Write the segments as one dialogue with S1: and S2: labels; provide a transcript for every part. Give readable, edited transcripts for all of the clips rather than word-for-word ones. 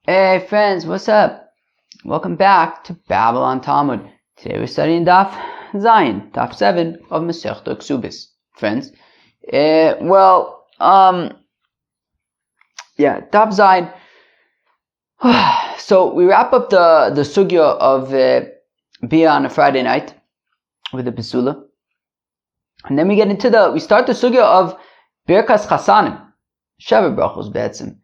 S1: Hey friends, what's up? Welcome back to Babylon Talmud. Today we're studying Daf Zayin, Daf 7 of Masechta Ksubis. Friends, Daf Zayin. So we wrap up the sugya of Bia on a Friday night with the Besula. And then we start the sugya of Birkas Chasanim, Sheva Brachos Be'etzim.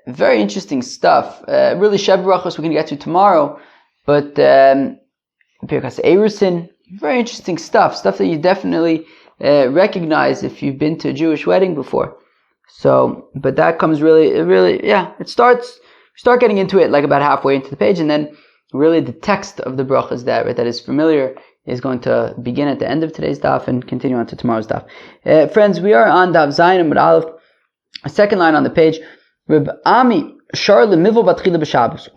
S1: Very interesting stuff. Really, Sheva Brachos we're going to get to tomorrow, but Birkas Erusin, very interesting stuff that you definitely recognize if you've been to a Jewish wedding before. So, but that comes we start getting into it like about halfway into the page, and then really the text of the brachas that is familiar is going to begin at the end of today's daf and continue on to tomorrow's daf. Friends, we are on Daf Zayin Amud Aleph, a second line on the page. Reb Ami shar lemivel batchila b'Shabbos.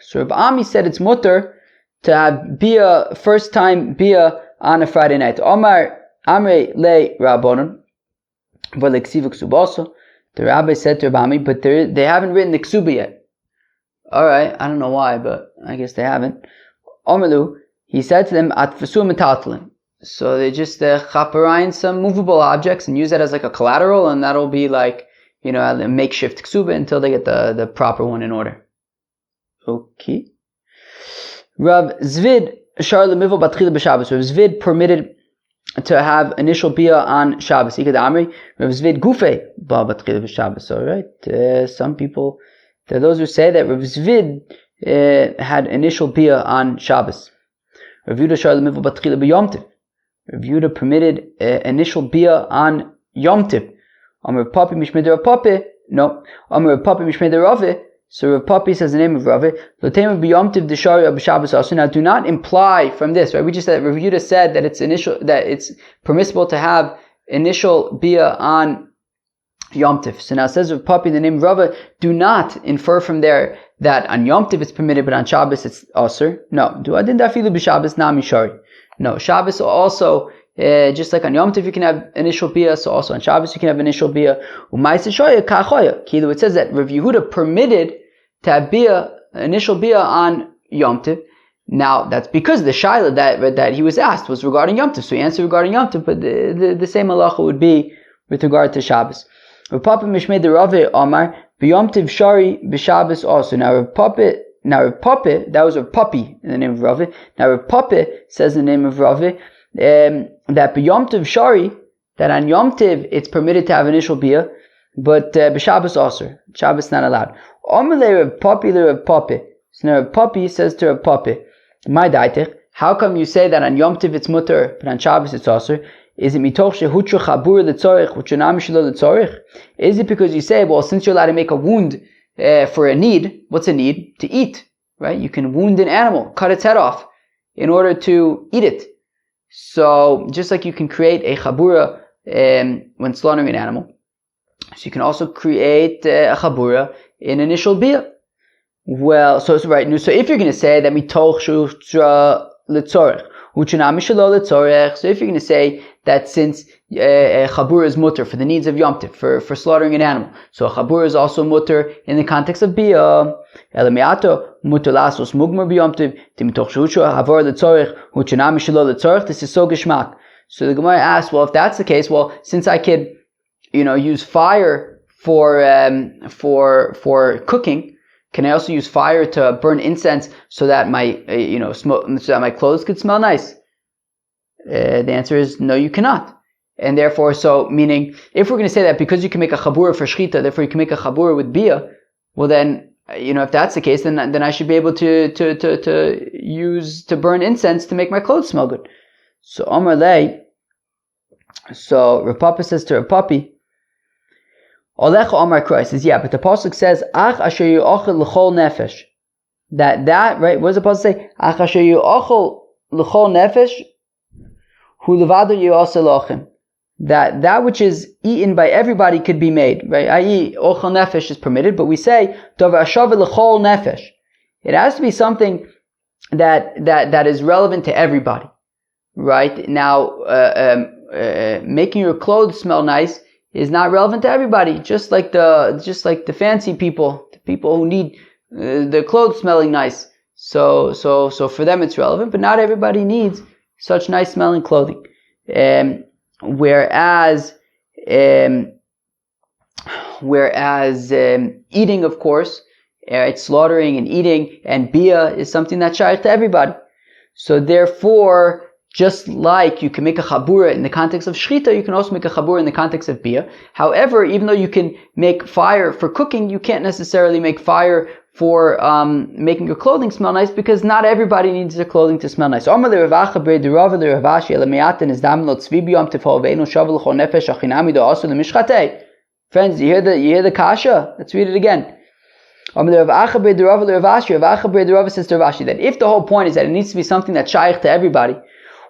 S1: So Reb Ami said it's mutter to have bia, first time bia on a Friday night. Omar Amrei le Rabbanon v'le Ksiva Ksubis. The rabbi said to Reb Ami, but they haven't written the Ksuba yet. Alright, I don't know why, but I guess they haven't. Omerlu, he said to them, Atfasu metaltalin. So they just chaparayin some movable objects and use that as like a collateral, and that'll be like, a makeshift ksuba until they get the proper one in order. Okay. Rav Zvid shar lemivel batchila b'Shabbos. Rav Zvid permitted to have initial bia on Shabbos. Ikad Amri, Rav Zvid gufei ba batchila b'Shabbos. Alright, some people, there are those who say that Rav Zvid had initial bia on Shabbos. Rav Yehuda shar lemivel batchila b'Yom Tov. Rav Yehuda permitted initial bia on Yom Tov. Amar Papi Mishmei Rav Papi. No. Amar Papi Mishmei Rave. So Rav Papi says the name of Rave. L'tema b'Yom Tov d'shari b'Shabbos also. Now, do not imply from this, right? We just said Rav Yehuda said that it's permissible to have initial bia on Yom Tov. So now it says Rav Papi the name of Rave. Do not infer from there that on Yom Tov it's permitted, but on Shabbos it's also. No. Do adin dafilu b'Shabbos nami shari. No. Shabbos also. Just like on Yom Tov you can have initial bia, so also on Shabbos you can have initial bia. It says that Rav Yehuda permitted to have initial bia on Yom Tov. Now that's because the shaila that he was asked was regarding Yom Tov, so he answered regarding Yom Tov, but the same halacha would be with regard to Shabbos. Rav Papa Mishmei de Rave Omar b'Yom Tov shari b'Shabbos also. Now Rav Papa, that was Rav Papi in the name of Rave. Now Rav Papi says in the name of Rave that b'Yom Tov shari, that on Yom Tov it's permitted to have initial bia, but b'Shabbos also. Shabbos not allowed. Omelei Rav Papi le Rav Papi. So now Rav Papi says to Rav Papi, my daitich, how come you say that on Yom Tov it's mutter, but on Shabbos it's also? Is it mitoch shehutra chabur letzorich, huchanam shelo letzorich? Is it because you say, well, since you're allowed to make a wound for a need, what's a need? To eat, right? You can wound an animal, cut its head off in order to eat it. So, just like you can create a chabura when slaughtering an animal, so you can also create a chabura in initial bia. Well, so right. So if you're going to say that mitoch shutra letzorech, uchanami shelo letzorech, so if you're going to say that since a chabura is mutter for the needs of Yom Tov, for slaughtering an animal, so a chabura is also mutter in the context of bia. Elamiato mutter lasos mugmar b'Yom Tov timitoch shutra havar letzorech uchanami shelo letzorech. This is so geshmak. So the Gemara asks, well, if that's the case, well, since I could, use fire for cooking, can I also use fire to burn incense so that my so that my clothes could smell nice? The answer is no, you cannot. And therefore, so meaning, if we're going to say that because you can make a chabura for shchita, therefore you can make a chabura with bia, well then, if that's the case, then I should be able to burn incense to make my clothes smell good. So Omar Lei, so Rav Papa says to Rav Papi, Olecha Omar Christ says, yeah, but the pasuk says, Ach asher yu'achel l'chol nefesh. That right? What does the pasuk say? Ach asher yu'achel l'chol nefesh, hu levado yu'aseh lochem. That which is eaten by everybody could be made, right? I.e., ochel nefesh is permitted, but we say davar ashav l'chol nefesh. It has to be something that is relevant to everybody, right? Now, making your clothes smell nice is not relevant to everybody. Just like the fancy people, the people who need their clothes smelling nice. So for them it's relevant, but not everybody needs such nice smelling clothing. Whereas eating, of course, it's slaughtering and eating, and bia is something that's shaykh to everybody. So therefore, just like you can make a chabura in the context of shchita, you can also make a chabura in the context of bia. However, even though you can make fire for cooking, you can't necessarily make fire for making your clothing smell nice, because not everybody needs their clothing to smell nice. Friends, you hear the kasha? Let's read it again. Rava says to Rashi that if the whole point is that it needs to be something that's shaykh to everybody,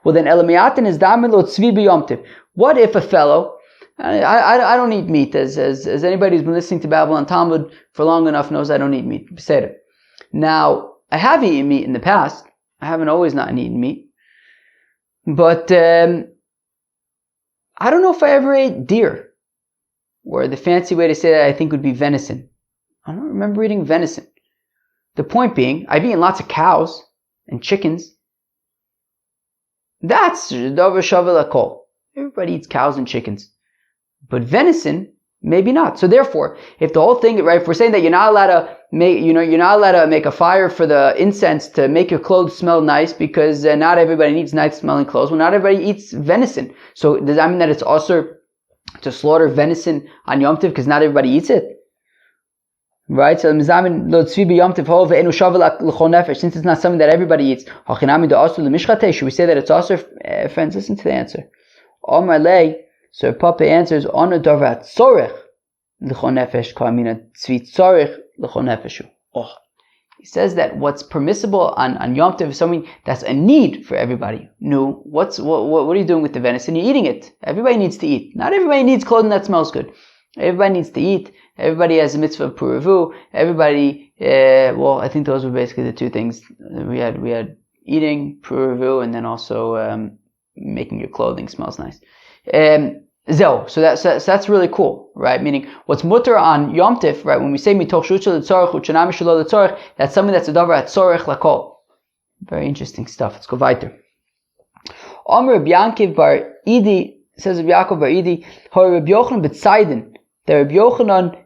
S1: well then elamiyatin is damilo tzvi b'yomtiv. What if a fellow, I don't eat meat, as anybody who's been listening to Babylon Talmud for long enough knows, I don't eat meat. Now, I have eaten meat in the past. I haven't always not eaten meat. But I don't know if I ever ate deer. Or the fancy way to say that I think would be venison. I don't remember eating venison. The point being, I've eaten lots of cows and chickens. That's davar shavel hakol. Everybody eats cows and chickens. But venison, maybe not. So therefore, if the whole thing, right, if we're saying that you're not allowed to make a fire for the incense to make your clothes smell nice, because not everybody needs nice smelling clothes. Well, not everybody eats venison. So does that mean that it's also to slaughter venison on Yom Tov because not everybody eats it? Right? So since it's not something that everybody eats, should we say that it's also? Friends, listen to the answer. So Papa answers, oh. He says that what's permissible on Yom Tov is something that's a need for everybody. No, what are you doing with the venison? You're eating it. Everybody needs to eat. Not everybody needs clothing that smells good. Everybody needs to eat. Everybody has a mitzvah of puravu. Everybody, I think those were basically the two things. We had eating, puravu, and then also making your clothing smells nice. So that's really cool, right? Meaning, what's mutter on Yom Tif, right? When we say mitoch shutcha l'tzorech uchanami shelo l'tzorech, that's something that's a davar at tzorech lakol. Very interesting stuff. Let's go weiter. Omer Reb Yankiv bar Idi, says Reb Yaakov bar Idi, hor Reb Yochanan b'Tzaydin. The Reb Yochanan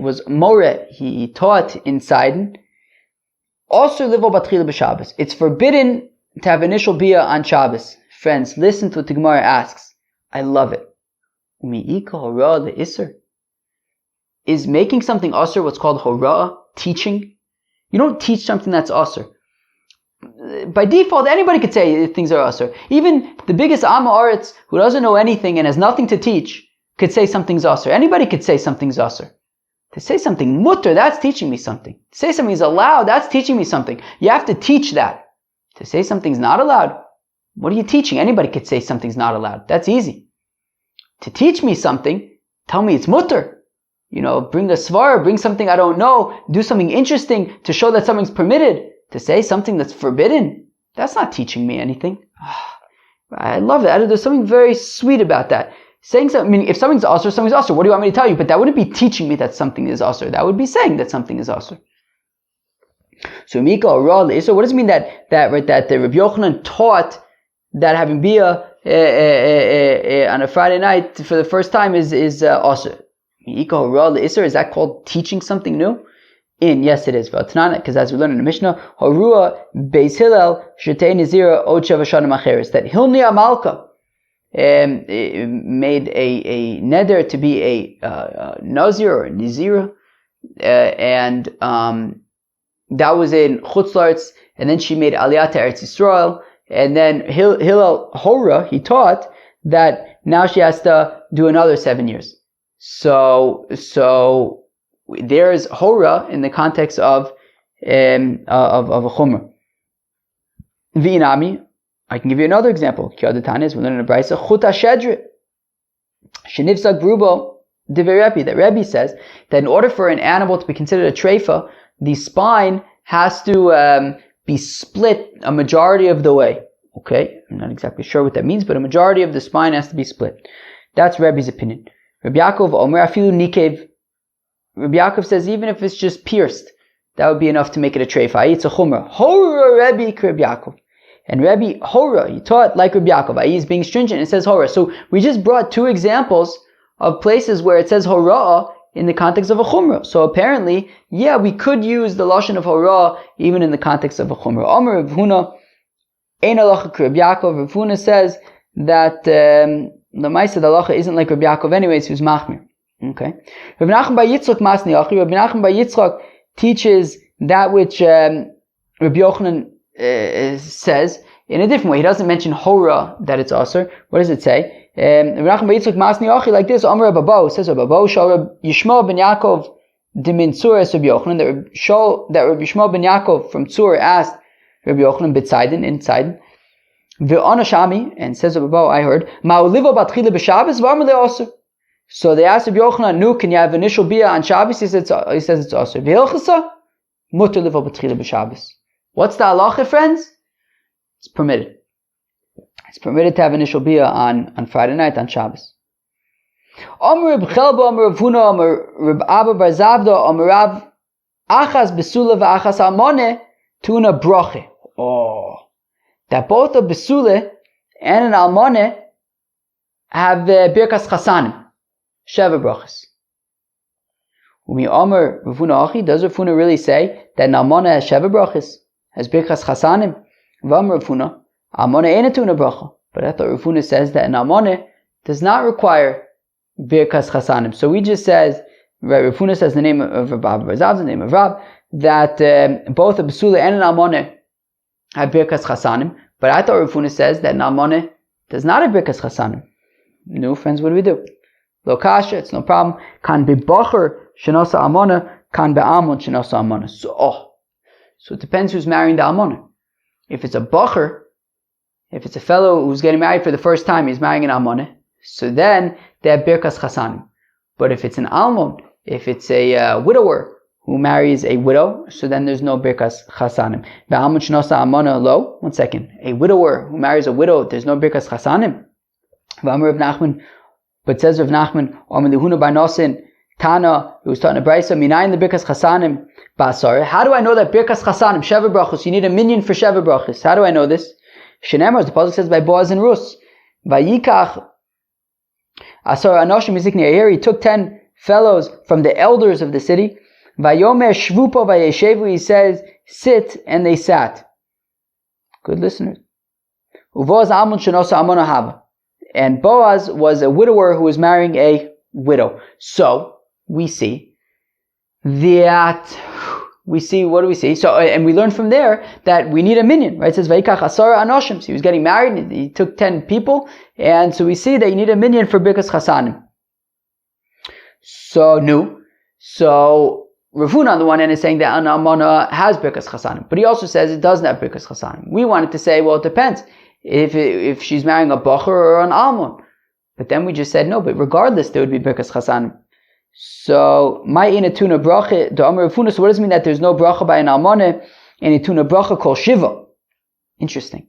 S1: was more. He taught in Sidon. Also livo batchila b'Shabbos. It's forbidden to have initial bia on Shabbos. Friends, listen to what the Gemara asks. I love it. Is making something asr what's called hora, teaching? You don't teach something that's asr. By default, anybody could say things are asr. Even the biggest Amma Aretz, who doesn't know anything and has nothing to teach, could say something's asr. Anybody could say something's asr. To say something mutter, that's teaching me something. To say something's allowed, that's teaching me something. You have to teach that. To say something's not allowed, what are you teaching? Anybody could say something's not allowed. That's easy. To teach me something, tell me it's mutter. Bring a svara, bring something I don't know, do something interesting to show that something's permitted. To say something that's forbidden, that's not teaching me anything. I love that. There's something very sweet about that. Saying something, if something's asr, something's asr. What do you want me to tell you? But that wouldn't be teaching me that something is asr. That would be saying that something is asr. So Mika or Ra, so what does it mean that the Rabbi Yochanan taught that having bia on a Friday night for the first time is asr? Mika or Ra, is that called teaching something new? Yes, it is. Because as we learned in the Mishnah, Harua Beis Hillel Shetei Nizira Od Sheva Shanim Acheres, that Hilni Amalka made a neder to be a nazir or a nizira, and that was in Chutz La'aretz, and then she made Aliyah to Eretz Yisrael, and then Hillel Hora, he taught that now she has to do another 7 years. So there's Hora in the context of a Chumrah. V'inami, I can give you another example. We learn in the Brisa, Chuta Shedre, Shenifzak Brubo, Divrei Rebbe, that Rebbe says that in order for an animal to be considered a treifa, the spine has to be split a majority of the way. Okay, I'm not exactly sure what that means, but a majority of the spine has to be split. That's Rebbe's opinion. Rabbi Yaakov Omer Afilu Nikev. Rabbi Yaakov says even if it's just pierced, that would be enough to make it a treifa. It's a chumrah. Hora Rebbe Reb Yaakov. And Rebbe Hora, he taught like Reb Yaakov. He's being stringent. It says Hora. So we just brought two examples of places where it says Hora in the context of a chumrah. So apparently, yeah, we could use the lashon of Hora even in the context of a chumrah. Amar Rav Huna, ein halacha Reb Yaakov. Rav Huna says that the Maisa halacha isn't like Reb Yaakov anyways. He was machmir. Okay. Rav Nachman bar Yitzchak masni achi. Rav Nachman bar Yitzchak teaches that which Rabbi Yochanan says in a different way. He doesn't mention hora that it's aser. What does it say? Rabbi Nachman bar Yitzchak masni achi like this. Amar Rabbi Bo says Rabbi Bo shal Rabbi Yishmael ben Yaakov dimin Tzur es Rabbi Yochanan that Rabbi Yishmael ben Yaakov from Tzur asked Rabbi Yochanan b'Tzaydin in Tzaydin. Ve'ana shami, and says Rabbi Bo, I heard ma'olivo batchila b'Shabbos v'amar le'aser. So they asked Rabbi Yochanan, "Nu, can you have initial bia on Shabbos?" He says it's aser. V'hilchasa mutar livo batchila b'Shabbos. What's the halacha, friends? It's permitted. It's permitted to have initial bia on Friday night on Shabbos. Amar Reb Chelba, Amar Rav Huna, Amar Reb Abba bar Zavda, Amar Rav Achas besula v'achas almoneh tuna broche. Oh, that both a besula and an almoneh have birkas chasanim. Sheva brachas. Umi Amar Rav Huna Achi, does Rav Huna really say that an almoneh has sheva brachas, has birkas chasanim? V'amar Rav Huna, almoneh ain't a tuna bracha. But I thought Rav Huna says that an almoneh does not require birkas chasanim. So we just says, Rav Huna says the name of Rav Abba bar Zavda, the name of Rab, that both a besula and an almoneh have birkas chasanim. But I thought Rav Huna says that an almoneh does not have birkas chasanim. No, friends, what do? Lo kasha, it's no problem. Kan be bocher shenosa almoneh, kan be almon shenosa almoneh. So it depends who's marrying the almoneh. If it's a bocher, if it's a fellow who's getting married for the first time, he's marrying an almoneh, so then they have birkas chasanim. But if it's an almon, if it's a widower who marries a widow, so then there's no birkas chasanim. The almon shenosa almoneh lo. 1 second. A widower who marries a widow, there's no birkas chasanim. V'amar Rav Nachman, but says Rav Nachman, Amar Lehuna bar Nosin, Tana, who was taught in a brayso, minayin the birkas chasanim ba'asar. How do I know that birkas chasanim, sheva brachos, you need a minyan for sheva brachos? How do I know this? Shenemar, the pasuk says by Boaz and Rus, vayikach asar anoshim mizikni. Here he took 10 fellows from the elders of the city. Vayomer shvupo vayeshevu, he says, sit, and they sat. Good listeners. Uvoz almon shenosa almona hava. And Boaz was a widower who was marrying a widow. So we see that what do we see? So, and we learn from there that we need a minyan, right? It says Vayikach asara anoshim. So he was getting married, and he took 10 people, and so we see that you need a minyan for birkas chasanim. So Rav Huna on the one hand is saying that an almana has birkas chasanim, but he also says it doesn't have birkas chasanim. We wanted to say, well, it depends if she's marrying a bacher or an almon. But then we just said no, but regardless there would be birkas chasanim. So my in a tuna bracha the Amar Rav Huna. So what does it mean that there's no bracha by an almana and a tuna bracha called shiva? Interesting.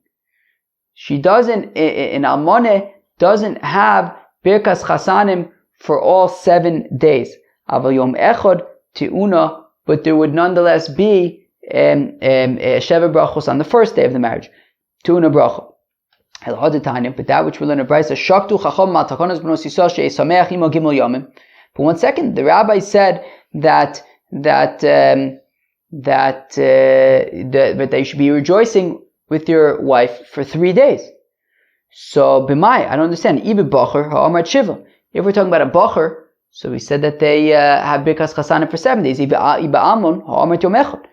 S1: She doesn't, an almana doesn't have birkas chasanim for all 7 days. Aval yom echad tiuna, but there would nonetheless be sheva brachos on the first day of the marriage. Tuna bracha. But that which we learn in Brisa, shaktu chacham mal takonos b'nos Yisrael she'esameach imo gimel yomim. But 1 second, the rabbi said that you should be rejoicing with your wife for 3 days. So b'mai, I don't understand. Ibe bacher ha'amar shiva. If we're talking about a bacher, so we said that they have birkas chasanim for 7 days. Ibe amon ha'amar yom echad.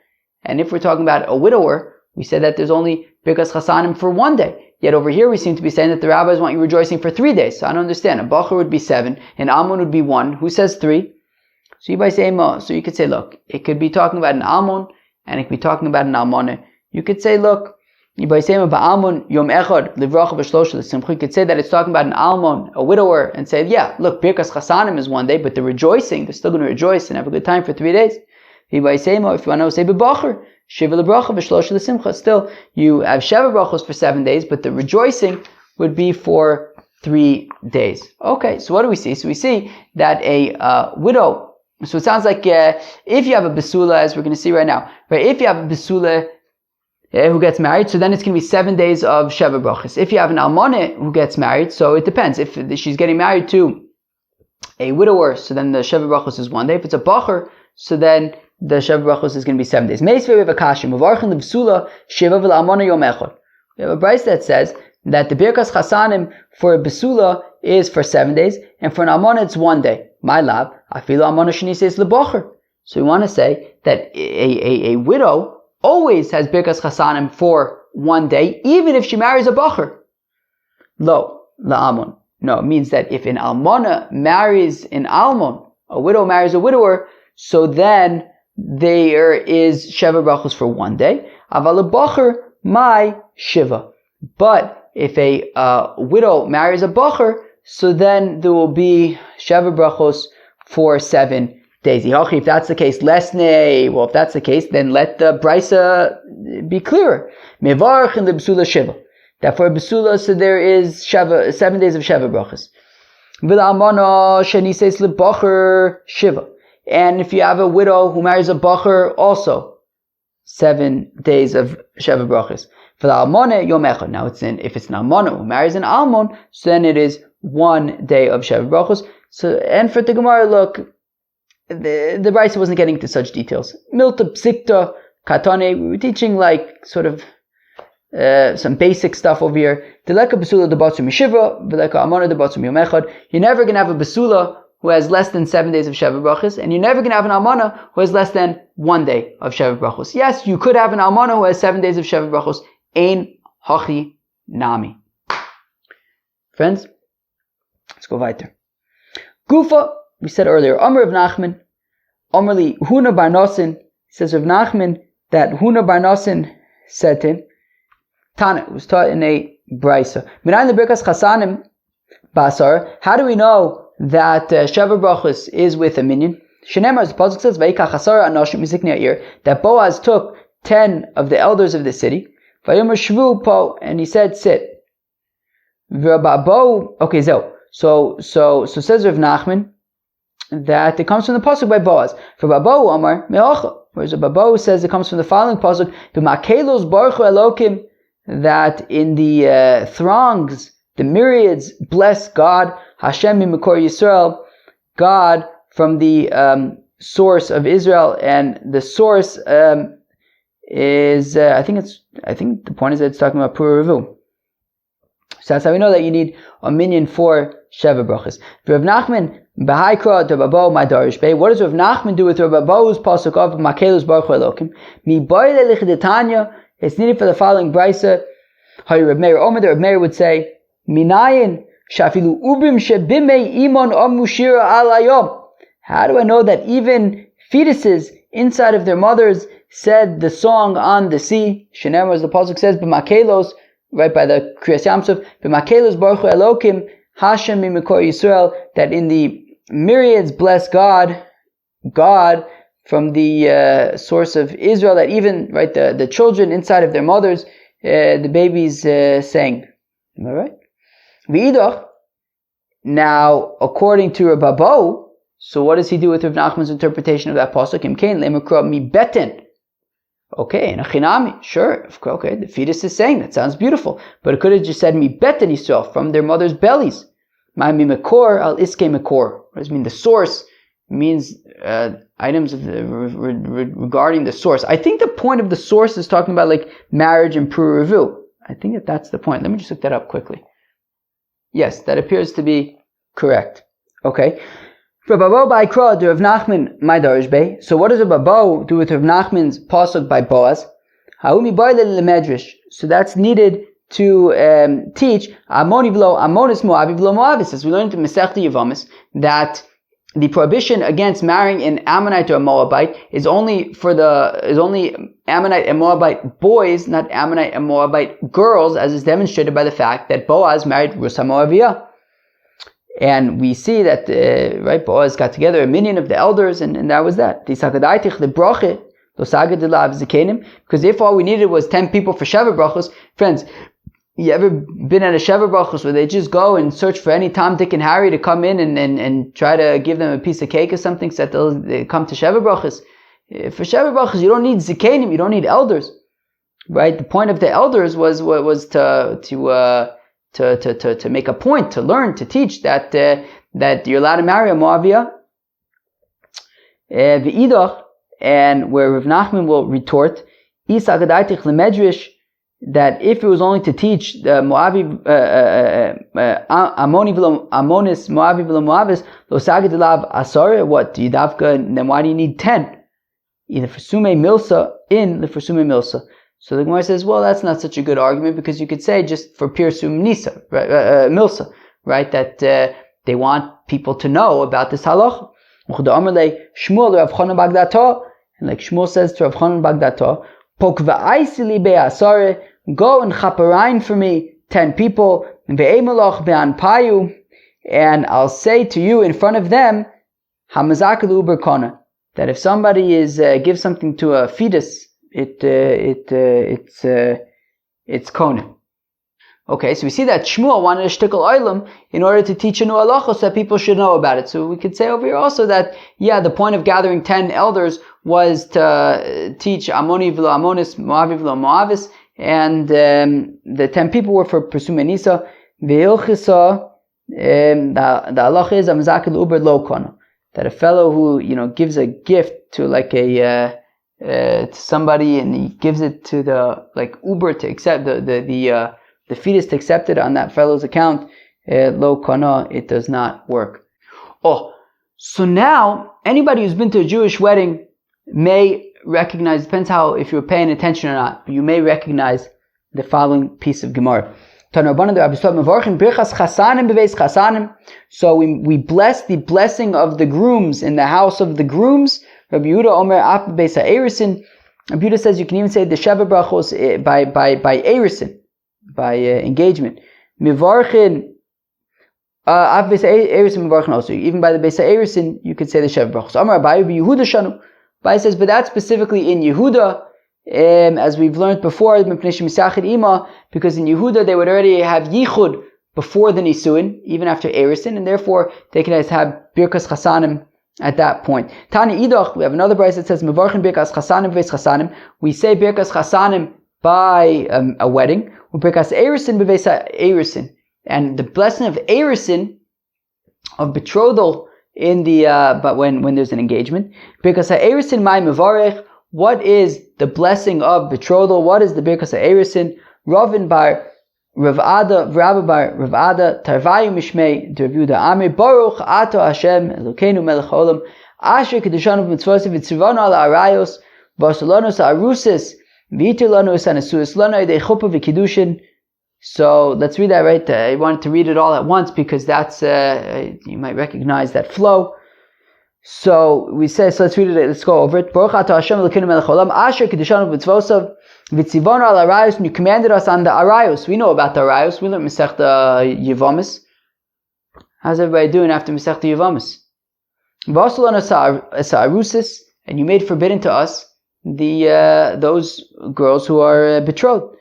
S1: And if we're talking about a widower, we said that there's only birkas chasanim for 1 day. Yet over here we seem to be saying that the rabbis want you rejoicing for 3 days. So I don't understand. A bacher would be 7, and almon would be 1. Who says 3? So you could say, look, it could be talking about an almon, and it could be talking about an almoneh. You could say, look, you could say that it's talking about an almon, a widower, and say, yeah, look, birkas chasanim is 1 day, but they're rejoicing. They're still going to rejoice and have a good time for 3 days. If you want to say bebacher, shiva lebracha v'shlosh l'simcha. Still, you have sheva brachos for 7 days, but the rejoicing would be for 3 days. Okay, so what do we see? So we see that a widow So it sounds like if you have a basula, as we're going to see right now, right? If you have a basula who gets married, so then it's going to be 7 days of Sheva Brachos. If you have an almana who gets married, so it depends. If she's getting married to a widower, so then the Sheva Brachos is 1 day. If it's a bacher, so then the Sheva Brachos is going to be 7 days. Meisvei we have a kasha. Mevarchen the basula sheva v'almana yom echad. We have a brayso that says that the birkas chasanim for a basula is for 7 days, and for an almana it's 1 day. My lab, afilu almana sheni says lebacher. So we want to say that a widow always has birkas chasanim for 1 day, even if she marries a bacher. Lo, la'amon. No, it means that if an almana marries an almon, a widow marries a widower, so then there is Sheva Brachos for 1 day. Aval a bacher, my Shiva. But if a widow marries a bacher, so then there will be Sheva Brachos for 7 days. If that's the case, lesnei. Well, if that's the case, then let the brisa be clearer. Mevarch in the basula Shiva. That for a basula, so there is 7 days of Sheva Brachos. V'la'amana sheni says lebacher Shiva. And if you have a widow who marries a bacher, also 7 days of Sheva Brachos. V'la'almana yom echad. Now if it's an almana who marries an almon, so then it is 1 day of Sheva Brachos. So, and for the Gemara, look, the brayso wasn't getting into such details. Milta psikta katane. We were teaching like sort of some basic stuff over here. Deleka basula debatzum yeshiva, veleka almana debatzum yom echad. You're never going to have a basula who has less than 7 days of Sheva Brachos, and you're never going to have an almana who has less than 1 day of Sheva Brachos. Yes, you could have an almana who has 7 days of Sheva Brachos. Ein hachi nami. Friends, let's go weiter. Gufa, we said earlier, Amr of Nachman, Amrli Huna bar Nosin, says Rav Nachman that Huna bar Nosin said to him, Tana, was taught in a brayso. Minayin leberkas chasanim basar. How do we know that Sheva Brachos is with a minion? Shenemar, as the pasuk says, Vayikach asara anoshim miziknei ha'ir, that Boaz took 10 of the elders of the city, Vayomer shvu po, and he said, sit. V'rababo, okay, so says Rav Nachman that it comes from the pasuk by Boaz. For Babo Amar me'ocha, whereas Babo says it comes from the following pasuk, B'makelos baruchu elokim, that in the throngs, the myriads, bless God, Hashem mimekor Yisrael, God from the source of Israel, and the source is I think the point is that it's talking about Pura Revu. So that's how we know that you need a minion for Sheva Brachos. Rav Nachman b'haikra to Babo my darish bay. What does Rav Nachman do with Rav Babo's pasuk of Makelus Baruch Elokim? Mi boyle lichdetanya. It's needed for the following brayso. How Rav Meir Omer, Rav Meir would say, Minayin shafilu ubim shebimei imon amushira alayom. How do I know that even fetuses inside of their mothers said the song on the sea? Shenem, as the pasuk says, b'makelos, right by the Kriyas Yamsuf, b'makelos baruch Elokim Hashem mimekor Yisrael, that in the myriads bless God from the source of Israel, that even right the children inside of their mothers, the babies sang. Am I right? V'idach. Now, according to Rav Babo, so what does he do with Rav Nachman's interpretation of that pasuk? Imkein le'makra mi beten. Okay, and a chinami, sure, okay, the fetus is saying that sounds beautiful, but it could have just said mi beten Yisrael, from their mother's bellies. Ma mi mekor al iske mekor. What does it mean? The source means items of regarding the source. I think the point of the source is talking about like marriage and Pura Revu. I think that's the point. Let me just look that up quickly. Yes, that appears to be correct. Okay. So what does Rav Babo do with Rav Nachman's pasuk by Boaz? So that's needed to teach Amonis Moabi v'lo Moabis, as we learned in Masechta Yevamis, that the prohibition against marrying an Ammonite or a Moabite is only Ammonite and Moabite boys, not Ammonite and Moabite girls, as is demonstrated by the fact that Boaz married Rus HaMoaviyah. And we see that Boaz got together a minion of the elders, and that was that. Because if all we needed was 10 people for Sheva Brachos, friends, You ever been at a Sheva Brachos where they just go and search for any Tom, Dick, and Harry to come in and try to give them a piece of cake or something so that they come to Sheva Brachos? For Sheva Brachos, you don't need Zikanim, you don't need elders, right? The point of the elders was to make a point, to learn, to teach that you're allowed to marry a Moavia. V'idach, and where Rav Nachman will retort, Isa Gadaitich Lemedrish, that if it was only to teach the Moavi, Amonis, Moavi v'lo Moavis, lo sagid elav asara, what, Yidavka, then why do you need 10? Either for Sume Milsa, for Sume Milsa. So the Gemara says, well, that's not such a good argument, because you could say just for pure Sum Nisa, right, Milsa, right, that they want people to know about this halach. And like Shmuel says to Rav Chanan Bagdato, Pok v'aisili be'asare, go and chaperine for me 10 people, ve'emelach be'anpayu, and I'll say to you in front of them, hamazakalu berkona, that if somebody gives something to a fetus, it's kona. Okay, so we see that Shmuel wanted a shtickle oilam in order to teach a new halacha so that people should know about it. So we could say over here also that, the point of gathering 10 elders was to teach Amoni v'lo Amonis, Moavi v'lo Moavis, and the 10 people were for Persume Nisa. V'ilchisa, the halacha is Amzakil Uber Lo Kono, that a fellow who, gives a gift to like to somebody and he gives it to the, like Uber to accept the fetus to accept it on that fellow's account, lo kana, it does not work. So now, anybody who's been to a Jewish wedding may recognize, depends how, if you're paying attention or not, but you may recognize the following piece of Gemara. So we bless the blessing of the grooms in the house of the grooms. Rabbi Yehuda Omer Ap Beis HaErisin. Rabbi Yehuda says you can even say the Sheva Brachos by Erisin, by engagement. Mivarchin, Av Beis HaErisin Mivarchin also. Even by the Beis HaErisin, you could say the Sheva Brachos. Amar Abayu Yehuda Shanu. Abayu says, but that's specifically in Yehuda, as we've learned before, because in Yehuda they would already have Yichud before the Nisuin, even after Erisin, and therefore they can have Birkas Chasanim at that point. Tani Idach, we have another verse that says Mevarchin Birkas Chasanim Beis Chasanim. We say Birkas Chasanim by a wedding. Birkas Erisin Beis Erisin, and the blessing of Erisin, of betrothal in the but when there's an engagement. Birkas Erisin Mai Mevarech. What is the blessing of betrothal? What is the Birkas HaErisin? Ravin bar Ravada, Rabba bar Ravada, Tarvayu Mishmei, Dervuda Amir, Baruch Ato Hashem, Elokeinu Melech Olam, Asher Kedushanu Mitzvosim, Vitzivanu Ala Arayos, Barcelonos Arusis, Vitilanu Sanasuis, Lana Ede Chuppah Vikidushin. So let's read that right. I wanted to read it all at once because that's, you might recognize that flow. So we say, so let's read it, let's go over it. Baruch Ato Hashem Elokeinu Melech Olam, Asher Kedushanu Mitzvosav, Vitzivonu Al Arayos, and you commanded us on the Arayos. We know about the Arayos. We learned Masechta Yevamis. How's everybody doing after Masechta Yevamis? Vasalon Arusis, and you made forbidden to us those girls who are betrothed.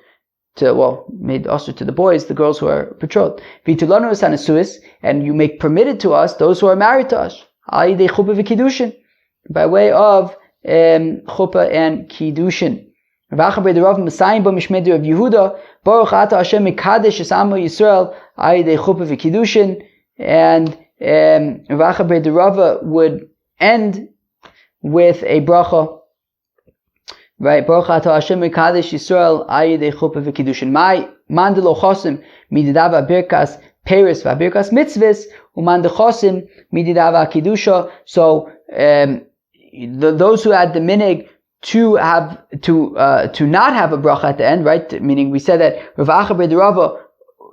S1: Made also to the boys, the girls who are betrothed. Vitulonu Asanasuis, and you make permitted to us those who are married to us. By way of chuppah and kiddushin. And Rava would end with a bracha, right? Baruch atah Hashem mekadesh Yisrael ayidei chuppah v'kiddushin. My mandelo chosim mididav abirkas peres v'abirkas mitzvahs uman dechosim mididav kiddusha. So those who had the minig to not have a bracha at the end, right? Meaning we said that Rav Acha bar Rava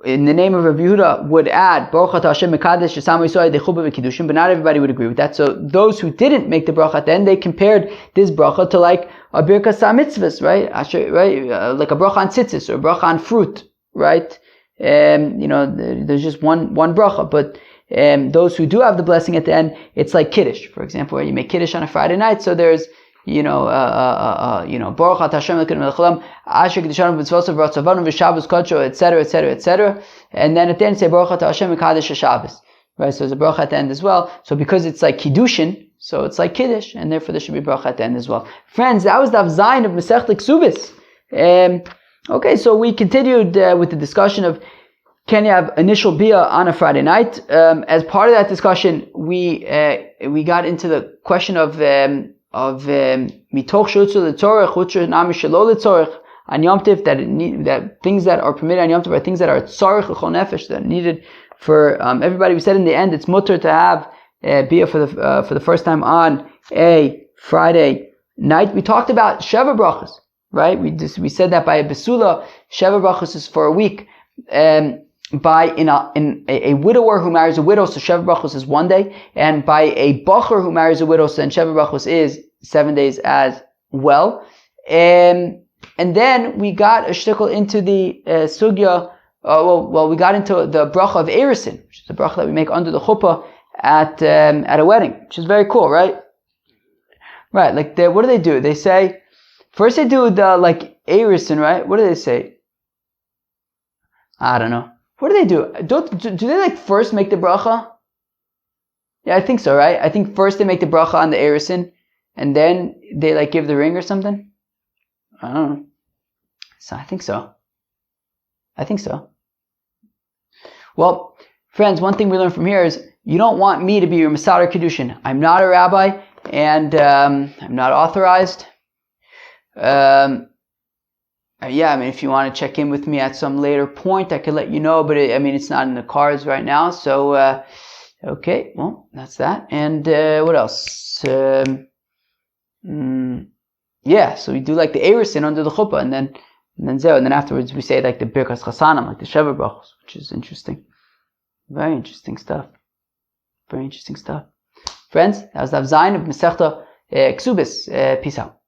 S1: in the name of Rav Yehuda would add Baruch atah Hashem mekadesh Yisam Yisrael dechubah v'kiddushin, but not everybody would agree with that. So those who didn't make the bracha at the end, they compared this bracha to like a birkas mitzvahs, right? Like a bracha on tzitzis or a bracha on fruit, right? There's just one bracha, but those who do have the blessing at the end, it's like kiddush, for example, where you make kiddush on a Friday night. So there's Baruch Atah Hashem Elokeinu melech haolam, asher kedishanu b'mitzvosav v'ratzavanu v'Shabbos kodsho, etc., etc., etc. And then at the end say Baruch Atah Hashem Mekadesh HaShabbos. Right, so there's a baruch at the end as well. So because it's like kiddushin, so it's like kiddush, and therefore there should be baruch at the end as well. Friends, that was Daf Zayin of Masechet Ksubis. Okay, so we continued with the discussion of can you have initial bia on a Friday night? As part of that discussion, we got into the question of mitoch shutzu l'tzorech, chutzu nami shelo l'tzorech on Yom Tov, that things that are permitted on Yom Tov are things that are tzarech l'chol nefesh, that are needed for everybody. We said in the end it's mutter to have bia for the first time on a Friday night. We talked about sheva brachos, right? We said that by a besula, sheva brachos is for a week. By a widower who marries a widow, so sheva brachos is 1 day, and by a bacher who marries a widow, so then sheva brachos is 7 days as well. And then we got a shtickle into the sugya. We got into the bracha of erisin, which is the bracha that we make under the chuppah at a wedding, which is very cool, right? Right, like what do? They say first they do the erisin, right? What do they say? I don't know. What do they do? Do they first make the bracha? Yeah, I think so, right? I think first they make the bracha on the erisin, and then they give the ring or something. I don't know. So I think so. Well, friends, one thing we learn from here is you don't want me to be your Masader Kiddushin. I'm not a rabbi, and I'm not authorized. If you want to check in with me at some later point, I could let you know, but it's not in the cards right now. So, okay, well, that's that. And what else? So we do the erisin under the chuppah, and then afterwards we say the birkas chasanim, the sheva brachos, which is interesting. Very interesting stuff. Friends, that was Daf Zayin of Masechta Ksubis. Peace out.